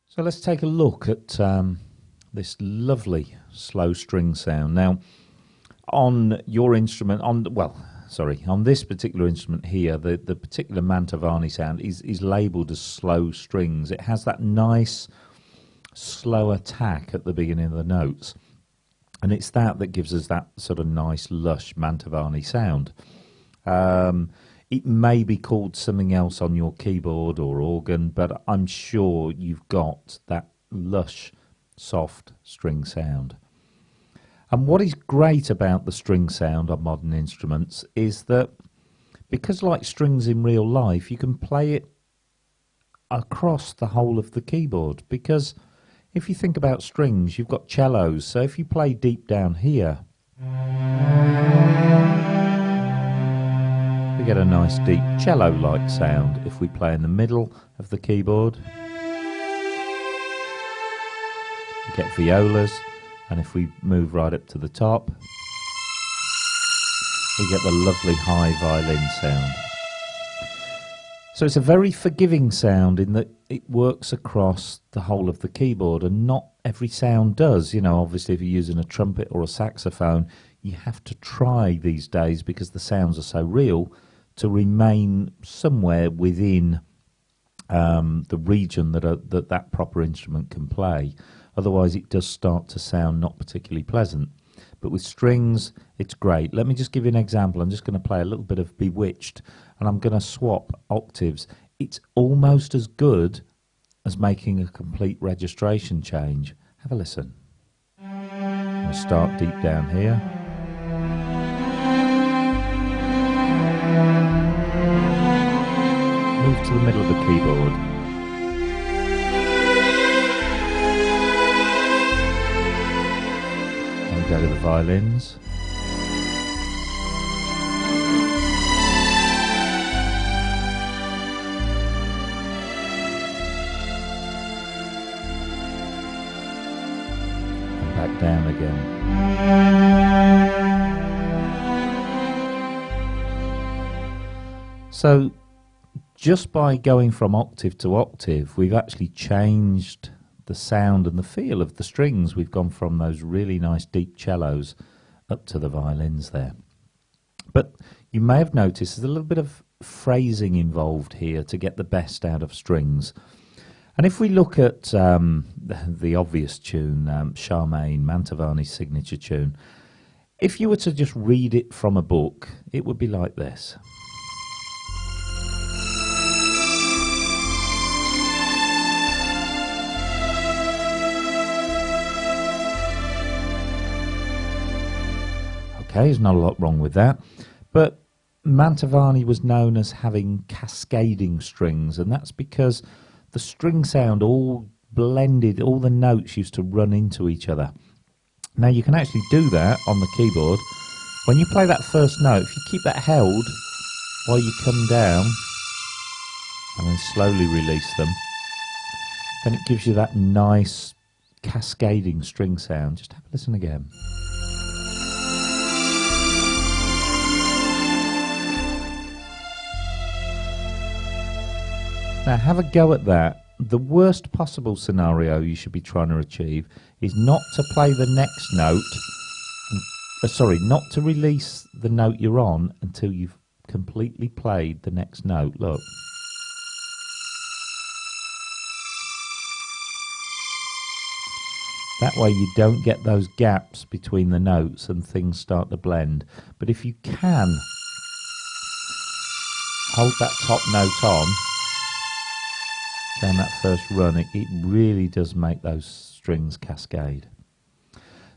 So let's take a look at this lovely slow string sound. Now, on your instrument, on this particular instrument here, the particular Mantovani sound is labelled as slow strings. It has that nice slow attack at the beginning of the notes, and it's that gives us that sort of nice lush Mantovani sound. It may be called something else on your keyboard or organ, but I'm sure you've got that lush, soft string sound. And what is great about the string sound on modern instruments is that, because like strings in real life, you can play it across the whole of the keyboard. Because if you think about strings, you've got cellos, so if you play deep down here, we get a nice deep cello-like sound. If we play in the middle of the keyboard, we get violas, and if we move right up to the top, we get the lovely high violin sound. So it's a very forgiving sound in that it works across the whole of the keyboard, and not every sound does. You know, obviously if you're using a trumpet or a saxophone, you have to try these days, because the sounds are so real, to remain somewhere within the region that proper instrument can play. Otherwise it does start to sound not particularly pleasant. But with strings, it's great. Let me just give you an example. I'm just going to play a little bit of Bewitched, and I'm going to swap octaves. It's almost as good as making a complete registration change. Have a listen. I'm going to start deep down here. Move to the middle of the keyboard. And go to the violins. And back down again. So, just by going from octave to octave, we've actually changed the sound and the feel of the strings. We've gone from those really nice deep cellos up to the violins there. But you may have noticed there's a little bit of phrasing involved here to get the best out of strings. And if we look at the obvious tune, Carman, Mantovani's signature tune, if you were to just read it from a book, it would be like this. Okay, there's not a lot wrong with that, but Mantovani was known as having cascading strings, and that's because the string sound all blended, all the notes used to run into each other. Now you can actually do that on the keyboard. When you play that first note, if you keep that held while you come down and then slowly release them, then it gives you that nice cascading string sound. Just have a listen again. Now have a go at that. The worst possible scenario you should be trying to achieve is not to play the next note, not to release the note you're on until you've completely played the next note. Look. That way you don't get those gaps between the notes and things start to blend. But if you can hold that top note on down that first run, it really does make those strings cascade.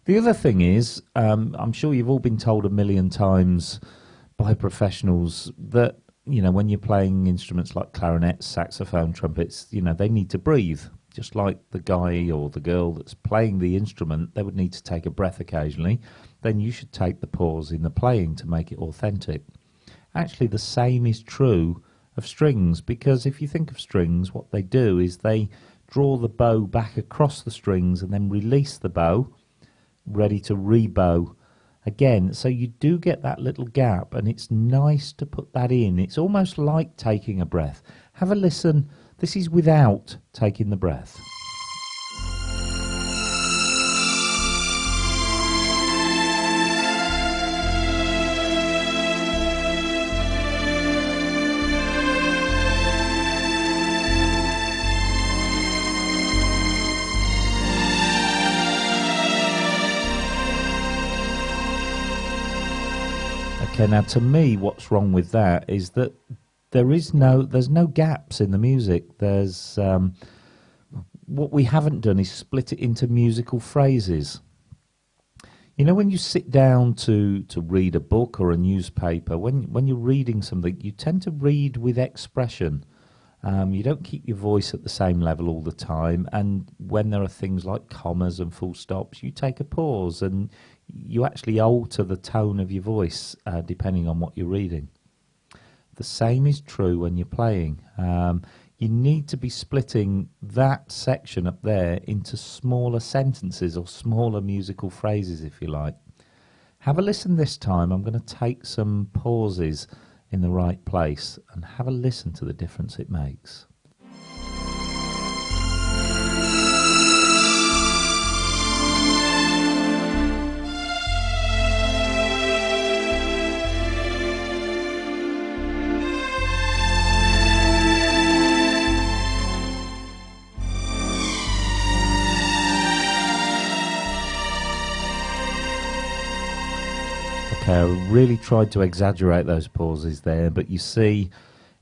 The other thing is, I'm sure you've all been told a million times by professionals that, you know, when you're playing instruments like clarinets, saxophone, trumpets, you know, they need to breathe. Just like the guy or the girl that's playing the instrument, they would need to take a breath occasionally. Then you should take the pause in the playing to make it authentic. Actually, the same is true of strings, because if you think of strings, what they do is they draw the bow back across the strings and then release the bow, ready to rebow again. So you do get that little gap, and it's nice to put that in. It's almost like taking a breath. Have a listen. This is without taking the breath. Okay, now to me, what's wrong with that is that there's no gaps in the music. There's what we haven't done is split it into musical phrases. You know, when you sit down to read a book or a newspaper, when you're reading something, you tend to read with expression. You don't keep your voice at the same level all the time, and when there are things like commas and full stops, you take a pause and you actually alter the tone of your voice depending on what you're reading. The same is true when you're playing. You need to be splitting that section up there into smaller sentences or smaller musical phrases, if you like. Have a listen this time. I'm going to take some pauses in the right place and have a listen to the difference it makes. Okay, I really tried to exaggerate those pauses there, but you see,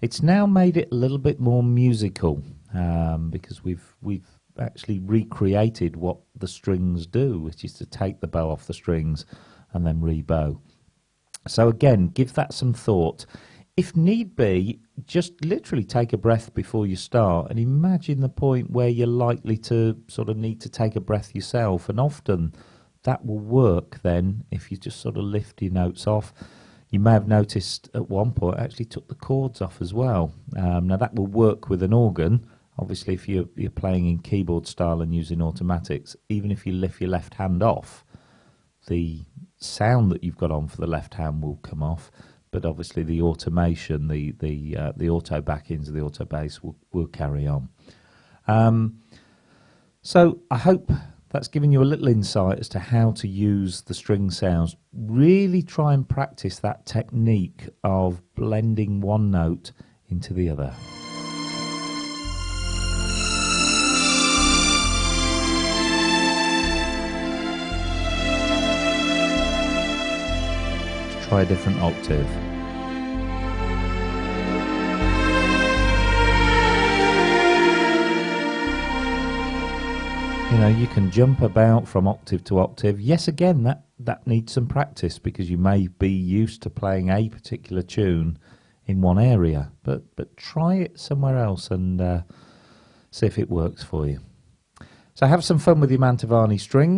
it's now made it a little bit more musical because we've actually recreated what the strings do, which is to take the bow off the strings and then rebow. So again, give that some thought. If need be, just literally take a breath before you start and imagine the point where you're likely to sort of need to take a breath yourself, and often that will work then if you just sort of lift your notes off. You may have noticed at one point I actually took the chords off as well. Now that will work with an organ. Obviously if you're playing in keyboard style and using automatics, even if you lift your left hand off, the sound that you've got on for the left hand will come off, but obviously the automation, the auto back-ins, the auto bass will carry on. So I hope that's given you a little insight as to how to use the string sounds. Really try and practice that technique of blending one note into the other. Let's try a different octave. You know, you can jump about from octave to octave. Yes, again, that needs some practice because you may be used to playing a particular tune in one area, but try it somewhere else and see if it works for you. So have some fun with your Mantovani strings.